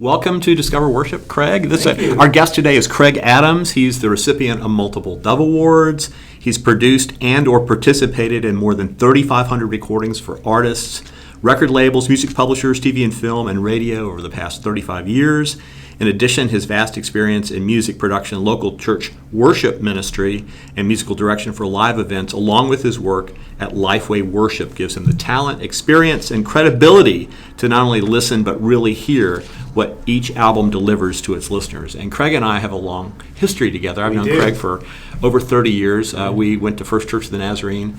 Welcome to Discover Worship, Craig. Our guest today is Craig Adams. He's the recipient of multiple Dove Awards. He's produced and or participated in more than 3,500 recordings for artists, record labels, music publishers, TV and film, and radio over the past 35 years. In addition, his vast experience in music production, local church worship ministry, and musical direction for live events, along with his work at Lifeway Worship, gives him the talent, experience, and credibility to not only listen but really hear what each album delivers to its listeners. And Craig and I have a long history together. I've known Craig for over 30 years. We went to First Church of the Nazarene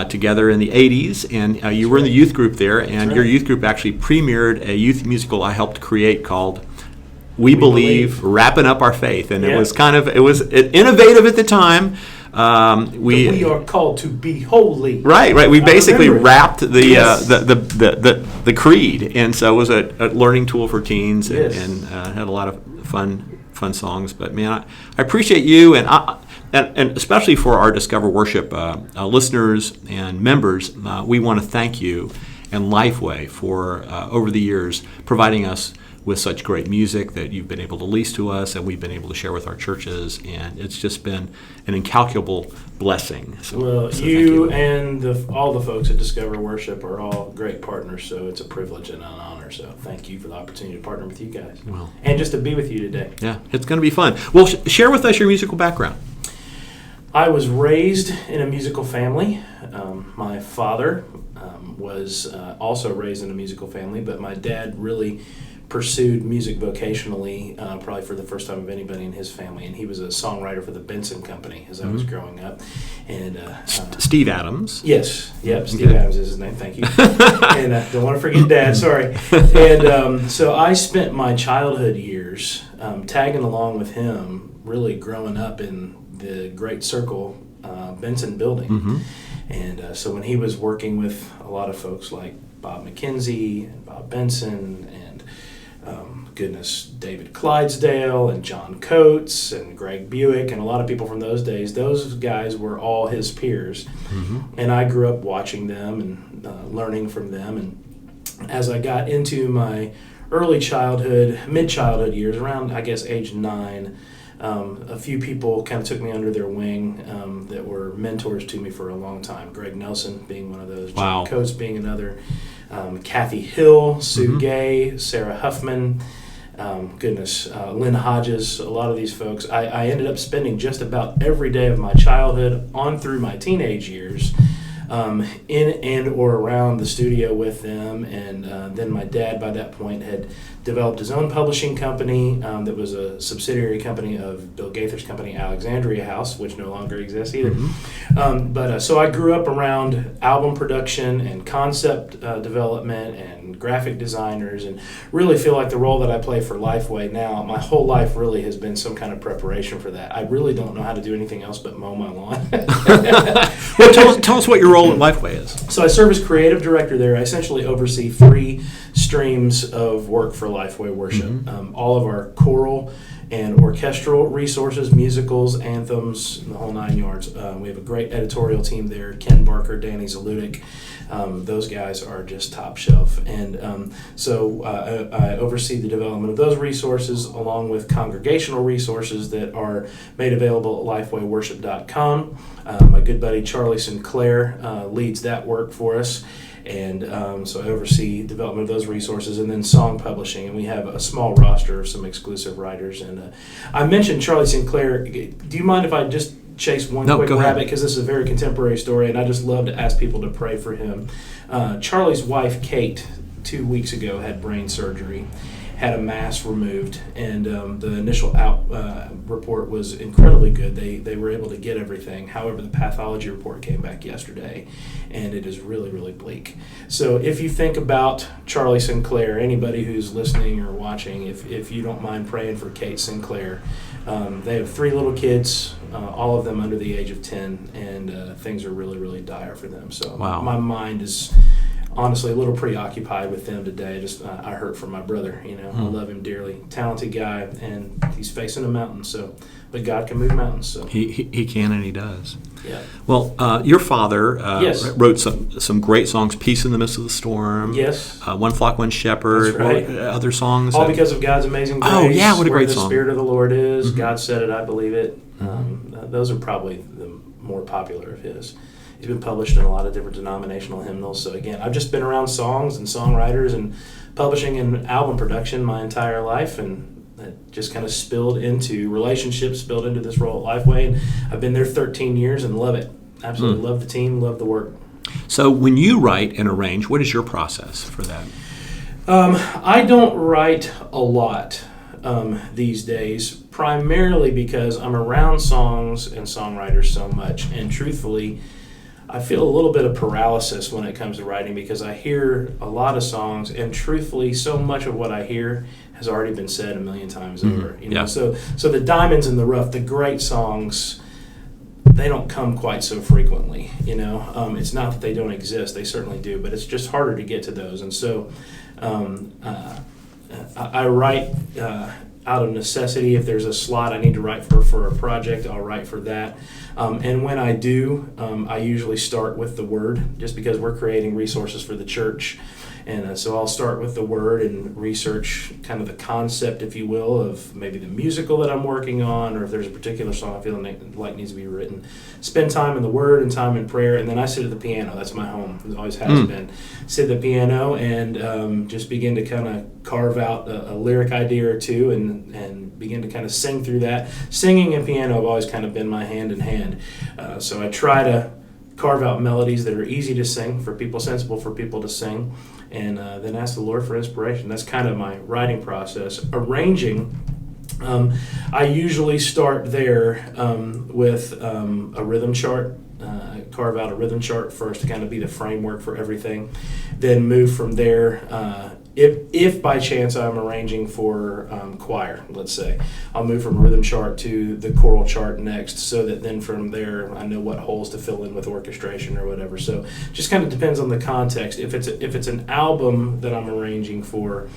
together in the 80s, and you were in the youth group there, and your youth group actually premiered a youth musical I helped create called We Believe, Wrapping Up Our Faith. And it was innovative at the time. We are called to be holy. Right. We basically wrapped the creed, and so it was a learning tool for teens, and had a lot of fun songs. But man, I appreciate you, and especially for our Discover Worship listeners and members, we want to thank you and Lifeway for over the years providing us with such great music that you've been able to lease to us and we've been able to share with our churches, and it's just been an incalculable blessing. So you and all the folks at Discover Worship are all great partners, so it's a privilege and an honor. So thank you for the opportunity to partner with you guys, and just to be with you today. Yeah, it's going to be fun. Well, share with us your musical background. I was raised in a musical family. My father was also raised in a musical family, but my dad really pursued music vocationally, probably for the first time of anybody in his family, and he was a songwriter for the Benson Company as I was growing up. And Steve Adams. Yes, Steve Adams is his name. Thank you. And don't want to forget Dad. Sorry. And so I spent my childhood years tagging along with him, really growing up in the Great Circle Benson building. And so when he was working with a lot of folks like Bob McKenzie and Bob Benson and David Clydesdale and John Coates and Greg Buick and a lot of people from those days, those guys were all his peers. And I grew up watching them and learning from them. And as I got into my early childhood, mid-childhood years, around, I guess, age 9, a few people kind of took me under their wing that were mentors to me for a long time. Greg Nelson being one of those, John Coates being another, Kathy Hill, Sue Gay, Sarah Huffman, Lynn Hodges, a lot of these folks. I ended up spending just about every day of my childhood on through my teenage years in and or around the studio with them. And then my dad, by that point, had developed his own publishing company that was a subsidiary company of Bill Gaither's company, Alexandria House, which no longer exists either. So I grew up around album production and concept development and graphic designers, and really feel like the role that I play for Lifeway now, my whole life really has been some kind of preparation for that. I really don't know how to do anything else but mow my lawn. Well, tell us what your role at Lifeway is. So I serve as creative director there. I essentially oversee 3 streams of work for Lifeway Worship. All of our choral and orchestral resources, musicals, anthems, the whole 9 yards. We have a great editorial team there, Ken Barker, Danny Zaludik. Those guys are just top shelf. And so I oversee the development of those resources along with congregational resources that are made available at lifewayworship.com. My good buddy Charlie Sinclair leads that work for us. And so I oversee development of those resources, and then song publishing. And we have a small roster of some exclusive writers. And I mentioned Charlie Sinclair. Do you mind if I just chase one quick rabbit? Because this is a very contemporary story, and I just love to ask people to pray for him. Charlie's wife, Kate, 2 weeks ago had brain surgery, had a mass removed, and the initial report was incredibly good. They were able to get everything. However, the pathology report came back yesterday, and it is really, really bleak. So if you think about Charlie Sinclair, anybody who's listening or watching, if you don't mind praying for Kate Sinclair. They have 3 little kids, all of them under the age of 10, and things are really, really dire for them. So my mind is honestly a little preoccupied with them today. Just I heard from my brother. I love him dearly, talented guy, and he's facing a mountain. So, but God can move mountains. So He can, and He does. yeah. Well, your father Yes. wrote some great songs, "Peace in the Midst of the Storm," Yes. "One Flock, One Shepherd," That's right. other songs. All because of God's amazing grace. Oh, yeah, what a where great the song. Spirit of the Lord is. God said it, I believe it. Those are probably the more popular of his. He's been published in a lot of different denominational hymnals. So again, I've just been around songs and songwriters and publishing and album production my entire life, and that just kind of spilled into relationships, spilled into this role at Lifeway. And I've been there 13 years and love it. Absolutely love the team, love the work. So when you write and arrange, what is your process for that? I don't write a lot these days, primarily because I'm around songs and songwriters so much, and truthfully, I feel a little bit of paralysis when it comes to writing because I hear a lot of songs, and truthfully, so much of what I hear has already been said a million times over. Yeah. So the diamonds in the rough, the great songs, they don't come quite so frequently. It's not that they don't exist; they certainly do, but it's just harder to get to those. And so, I write out of necessity. If there's a slot I need to write for a project, I'll write for that. And when I do, I usually start with the Word, just because we're creating resources for the church. And so I'll start with the Word and research kind of the concept, if you will, of maybe the musical that I'm working on, or if there's a particular song I feel like needs to be written. Spend time in the Word and time in prayer, and then I sit at the piano. That's my home. It always has been. Sit at the piano and just begin to kind of carve out a lyric idea or two and begin to kind of sing through that. Singing and piano have always kind of been my hand in hand. So I try to carve out melodies that are easy to sing for people, sensible for people to sing, and then ask the Lord for inspiration. That's kind of my writing process. Arranging, I usually start there with a rhythm chart. Carve out a rhythm chart first to kind of be the framework for everything. Then move from there. If by chance I'm arranging for choir, let's say, I'll move from rhythm chart to the choral chart next, so that then from there I know what holes to fill in with orchestration or whatever. So just kind of depends on the context. If it's an album that I'm arranging for,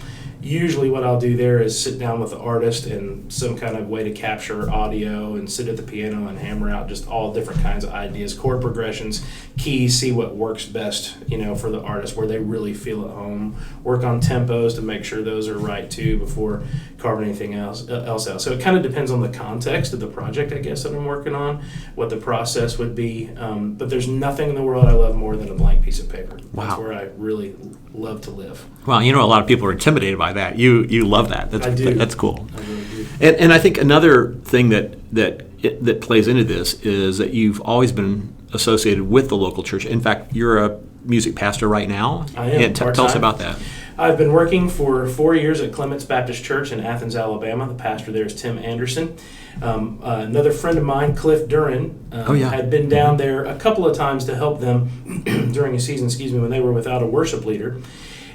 usually what I'll do there is sit down with the artist and some kind of way to capture audio, and sit at the piano and hammer out just all different kinds of ideas, chord progressions, keys, see what works best, for the artist, where they really feel at home. Work on tempos to make sure those are right too before carving anything else out. So it kind of depends on the context of the project, I guess, that I'm working on, what the process would be. But there's nothing in the world I love more than a blank piece of paper. Wow. That's where I really love to live. Well, a lot of people are intimidated by that. You love that. I do. That's cool. I really do. And I think another thing that plays into this is that you've always been associated with the local church. In fact, you're a music pastor right now. I am. Tell us about that. I've been working for 4 years at Clements Baptist Church in Athens, Alabama. The pastor there is Tim Anderson. Another friend of mine, Cliff Duran, had been down there a couple of times to help them during a season, when they were without a worship leader.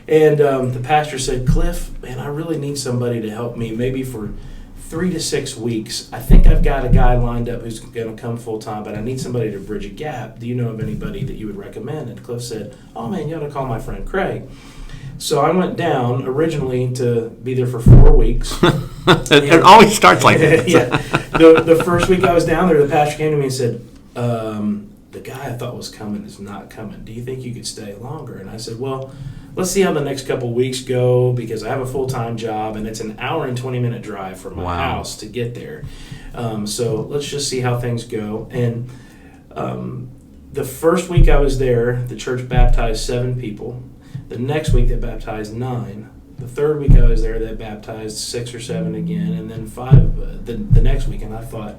And the pastor said, "Cliff, man, I really need somebody to help me, maybe for 3 to 6 weeks. I think I've got a guy lined up who's going to come full time, but I need somebody to bridge a gap. Do you know of anybody that you would recommend?" And Cliff said, "Oh man, you ought to call my friend Craig." So I went down originally to be there for 4 weeks. It always starts like that. Yeah. The first week I was down there, the pastor came to me and said, "The guy I thought was coming is not coming. Do you think you could stay longer?" And I said, "Well, let's see how the next couple of weeks go, because I have a full-time job and it's an hour and 20-minute drive from my house to get there. So let's just see how things go." And the first week I was there, the church baptized 7 people. The next week they baptized 9. The third week I was there, they baptized 6 or 7 again, and then 5 the next week. And I thought,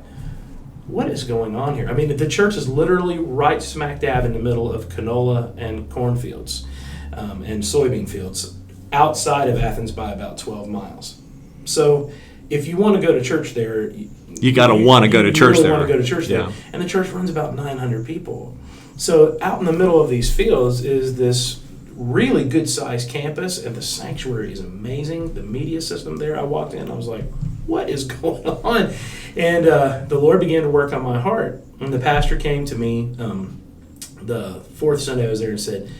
what is going on here? I mean, the church is literally right smack dab in the middle of canola and cornfields and soybean fields outside of Athens by about 12 miles. So if you want to go to church there, you got to want to go to church really there. want to go to church there. Yeah. And the church runs about 900 people. So out in the middle of these fields is this really good-sized campus, and the sanctuary is amazing. The media system there, I walked in, I was like, what is going on? And the Lord began to work on my heart. And the pastor came to me the 4th Sunday I was there and said,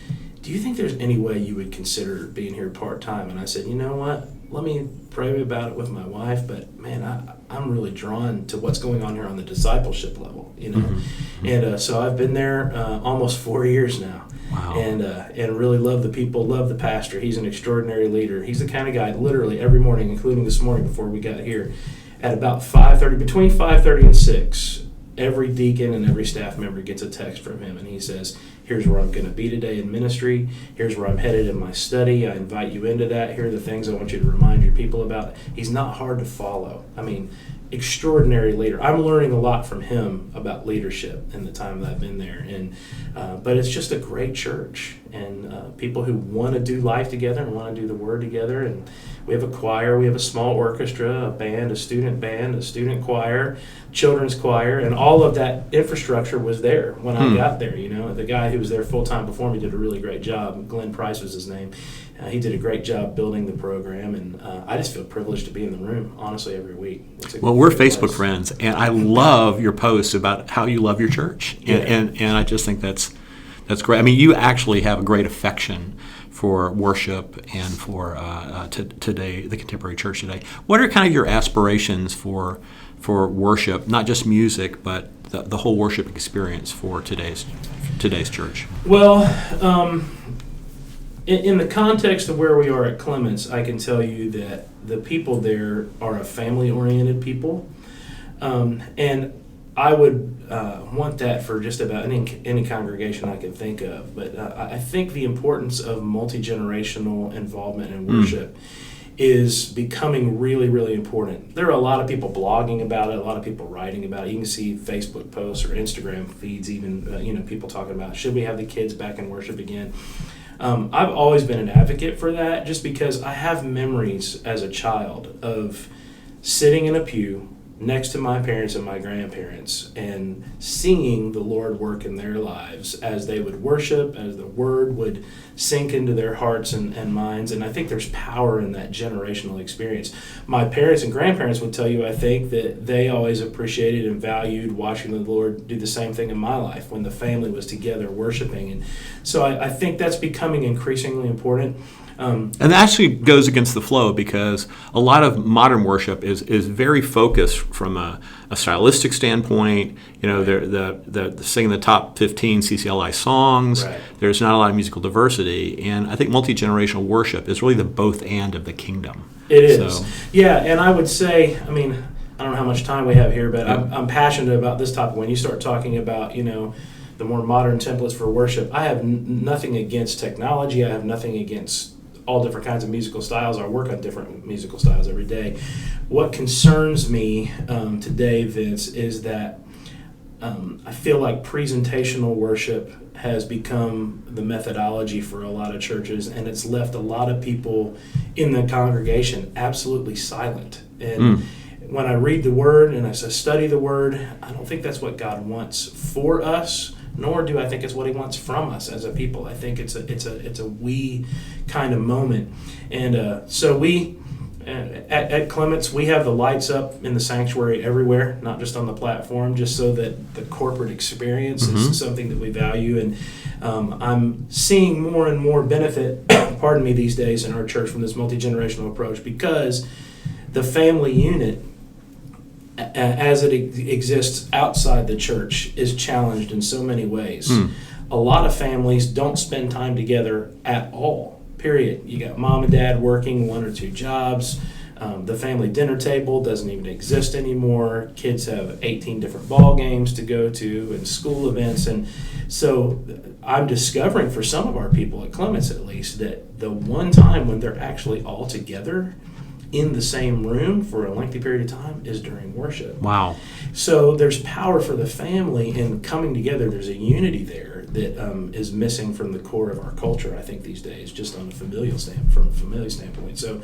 do you think there's any way you would consider being here part-time? And I said, you know what? Let me pray about it with my wife, but man, I'm really drawn to what's going on here on the discipleship level, you know. Mm-hmm. And so I've been there almost 4 years now. Wow. And really love the people, love the pastor. He's an extraordinary leader. He's the kind of guy, literally every morning, including this morning before we got here, at about 5:30, between 5:30 and 6, every deacon and every staff member gets a text from him, and he says, here's where I'm going to be today in ministry. Here's where I'm headed in my study. I invite you into that. Here are the things I want you to remind your people about. He's not hard to follow. I mean, extraordinary leader. I'm learning a lot from him about leadership in the time that I've been there. And but it's just a great church, and people who want to do life together and want to do the Word together. And we have a choir, we have a small orchestra, a band, a student choir, children's choir, and all of that infrastructure was there when I got there. You know, the guy who was there full time before me did a really great job. Glenn Price was his name. He did a great job building the program, and I just feel privileged to be in the room, honestly, every week. Well, we're Facebook friends, and I love your posts about how you love your church, and I just think that's great. I mean, you actually have a great affection for worship and for today, the contemporary church today. What are kind of your aspirations for worship, not just music, but the whole worship experience for today's church? Well, in the context of where we are at Clements, I can tell you that the people there are a family-oriented people, and I would want that for just about any congregation I can think of. But I think the importance of multi-generational involvement in worship is becoming really, really important. There are a lot of people blogging about it, a lot of people writing about it. You can see Facebook posts or Instagram feeds, even people talking about, should we have the kids back in worship again? I've always been an advocate for that, just because I have memories as a child of sitting in a pew next to my parents and my grandparents and seeing the Lord work in their lives as they would worship, as the Word would sink into their hearts and minds. And I think there's power in that generational experience. My parents and grandparents would tell you, I think, that they always appreciated and valued watching the Lord do the same thing in my life when the family was together worshiping. And so I think that's becoming increasingly important. And that actually goes against the flow, because a lot of modern worship is very focused from a stylistic standpoint. You know, they're singing the top 15 CCLI songs. Right. There's not a lot of musical diversity, and I think multi-generational worship is really the both and of the kingdom. It is. So. Yeah, and I would say, I mean, I don't know how much time we have here, but I'm passionate about this topic. When you start talking about, the more modern templates for worship, I have nothing against technology. I have nothing against all different kinds of musical styles. I work on different musical styles every day. What concerns me today, Vince, is that I feel like presentational worship has become the methodology for a lot of churches, and it's left a lot of people in the congregation absolutely silent. And when I read the Word and as I study the Word, I don't think that's what God wants for us, nor do I think it's what He wants from us as a people. I think it's a we kind of moment. And so we, at Clements, we have the lights up in the sanctuary everywhere, not just on the platform, just so that the corporate experience is something that we value. And I'm seeing more and more benefit, pardon me, these days in our church from this multi-generational approach, because the family unit, as it exists outside the church, is challenged in so many ways. A lot of families don't spend time together at all, period. You got mom and dad working 1 or 2 jobs. The family dinner table doesn't even exist anymore. Kids have 18 different ball games to go to and school events. And so I'm discovering, for some of our people at Clements at least, that the one time when they're actually all together in the same room for a lengthy period of time is during worship. Wow. So there's power for the family in coming together. There's a unity there that is missing from the core of our culture, I think, these days, just on a familial standpoint. So,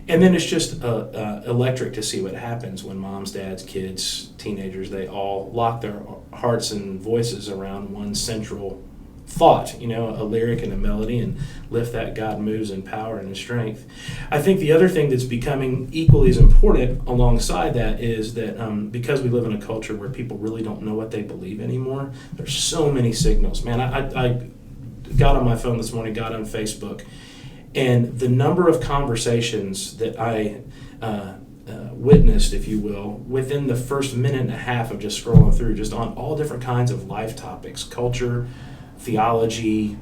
and then it's just electric to see what happens when moms, dads, kids, teenagers, they all lock their hearts and voices around one central thought, a lyric and a melody, and lift that God moves in power and in strength. I think the other thing that's becoming equally as important alongside that is that because we live in a culture where people really don't know what they believe anymore, there's so many signals. Man, I got on my phone this morning, got on Facebook, and the number of conversations that I witnessed, if you will, within the first minute and a half of just scrolling through, just on all different kinds of life topics, culture, theology,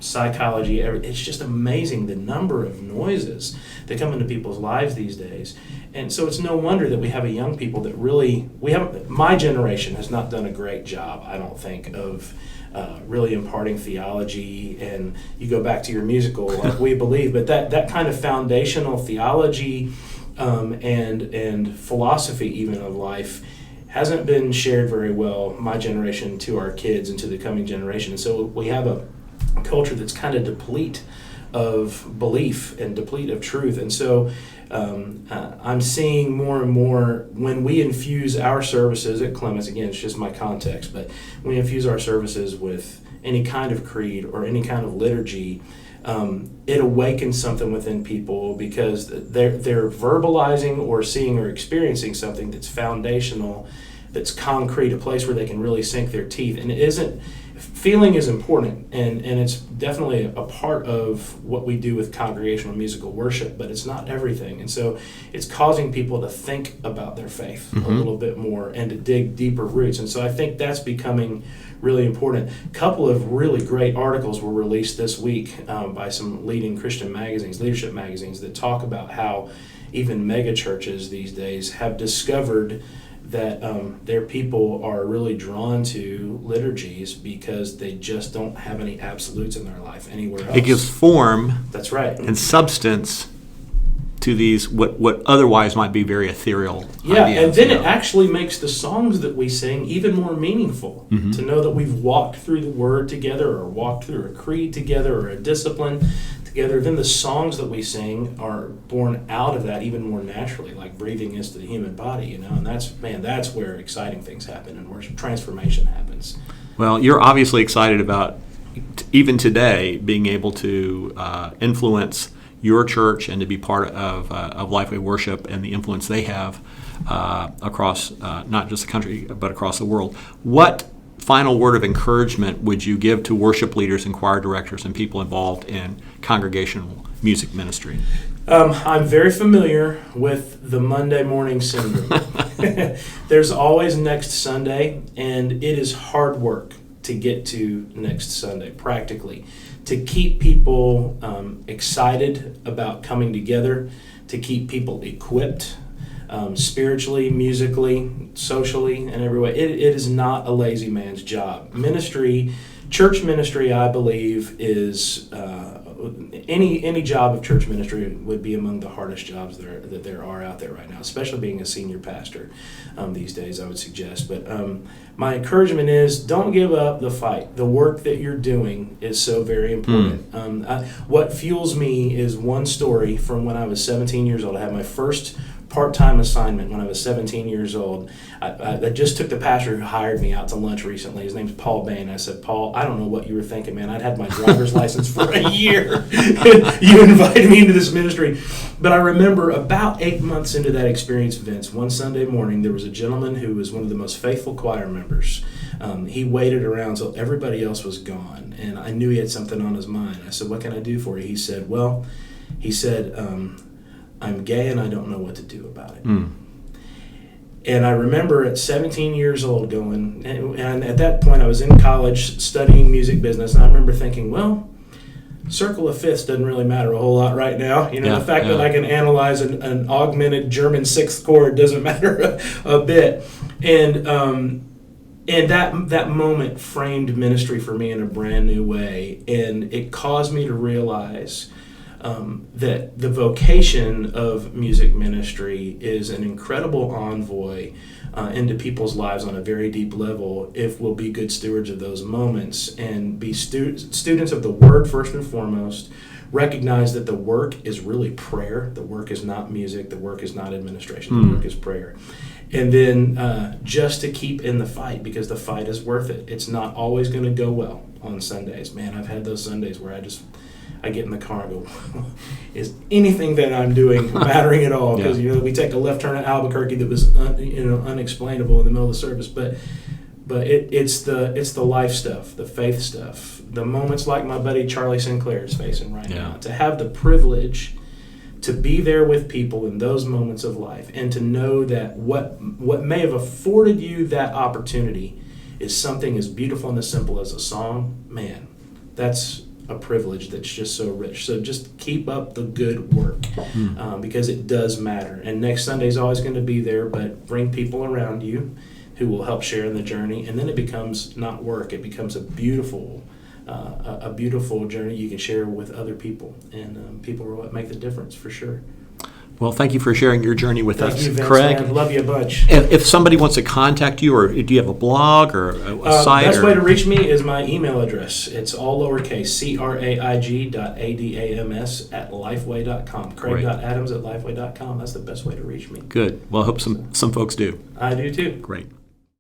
psychology. It's just amazing the number of noises that come into people's lives these days. And so it's no wonder that we have a young people that really, my generation has not done a great job, I don't think, of really imparting theology. And you go back to your musical, like We Believe, but that kind of foundational theology and philosophy even of life hasn't been shared very well, my generation, to our kids and to the coming generation. And so we have a culture that's kind of deplete of belief and deplete of truth. And so I'm seeing more and more when we infuse our services at Clemens, again, it's just my context, but when we infuse our services with any kind of creed or any kind of liturgy, it awakens something within people because they're verbalizing or seeing or experiencing something that's foundational, that's concrete, a place where they can really sink their teeth. And it isn't, feeling is important, and it's definitely a part of what we do with congregational musical worship, but it's not everything. And so it's causing people to think about their faith a little bit more and to dig deeper roots. And so I think that's becoming really important. A couple of really great articles were released this week by some leading Christian magazines, leadership magazines, that talk about how even mega churches these days have discovered that their people are really drawn to liturgies because they just don't have any absolutes in their life anywhere else. It gives form. That's right. And substance to these what otherwise might be very ethereal ideas. And then it actually makes the songs that we sing even more meaningful, to know that we've walked through the Word together or walked through a creed together or a discipline together. Then the songs that we sing are born out of that even more naturally, like breathing into the human body, and that's where exciting things happen and where transformation happens. Well, you're obviously excited about, even today, being able to influence your church and to be part of Lifeway Worship and the influence they have across not just the country but across the world. What final word of encouragement would you give to worship leaders and choir directors and people involved in congregational music ministry? I'm very familiar with the Monday morning syndrome. There's always next Sunday, and it is hard work to get to next Sunday, practically. To keep people excited about coming together, to keep people equipped spiritually, musically, socially, and every way. It is not a lazy man's job. Church ministry, I believe, is any job of church ministry would be among the hardest jobs that there are out there right now, especially being a senior pastor these days, I would suggest. But my encouragement is, don't give up the fight. The work that you're doing is so very important. What fuels me is one story from when I was 17 years old. I had my first part-time assignment when I was 17 years old. I just took the pastor who hired me out to lunch recently. His name's Paul Bain. I said, Paul, I don't know what you were thinking, man. I'd had my driver's license for a year. You invited me into this ministry. But I remember about 8 months into that experience, Vince, one Sunday morning, there was a gentleman who was one of the most faithful choir members. He waited around till everybody else was gone, and I knew he had something on his mind. I said, what can I do for you? He said, I'm gay and I don't know what to do about it. And I remember at 17 years old going, and at that point I was in college studying music business, and I remember thinking, well, circle of fifths doesn't really matter a whole lot right now. The fact that I can analyze an augmented German sixth chord doesn't matter a bit. And that moment framed ministry for me in a brand new way, and it caused me to realize that the vocation of music ministry is an incredible envoy into people's lives on a very deep level if we'll be good stewards of those moments and be students of the Word first and foremost, recognize that the work is really prayer. The work is not music. The work is not administration. The work is prayer. And then just to keep in the fight, because the fight is worth it. It's not always going to go well on Sundays. Man, I've had those Sundays where I get in the car and go, is anything that I'm doing mattering at all? Because we take a left turn at Albuquerque that was unexplainable in the middle of the service. But But it's the life stuff, the faith stuff, the moments like my buddy Charlie Sinclair is facing right now. To have the privilege to be there with people in those moments of life, and to know that what may have afforded you that opportunity is something as beautiful and as simple as a song. Man, that's a privilege that's just so rich. So just keep up the good work, because it does matter. And next Sunday is always going to be there, but bring people around you who will help share in the journey, and then it becomes not work. It becomes a beautiful journey you can share with other people, and people are what make the difference for sure. Well, thank you for sharing your journey with us, Thank you, Vince, Craig. man. Love you a bunch. If somebody wants to contact you, or do you have a blog or a site? Best way to reach me is my email address. It's all lowercase, craig.adams@lifeway.com. Craig.adams@lifeway.com. That's the best way to reach me. Good. Well, I hope some folks do. I do too. Great.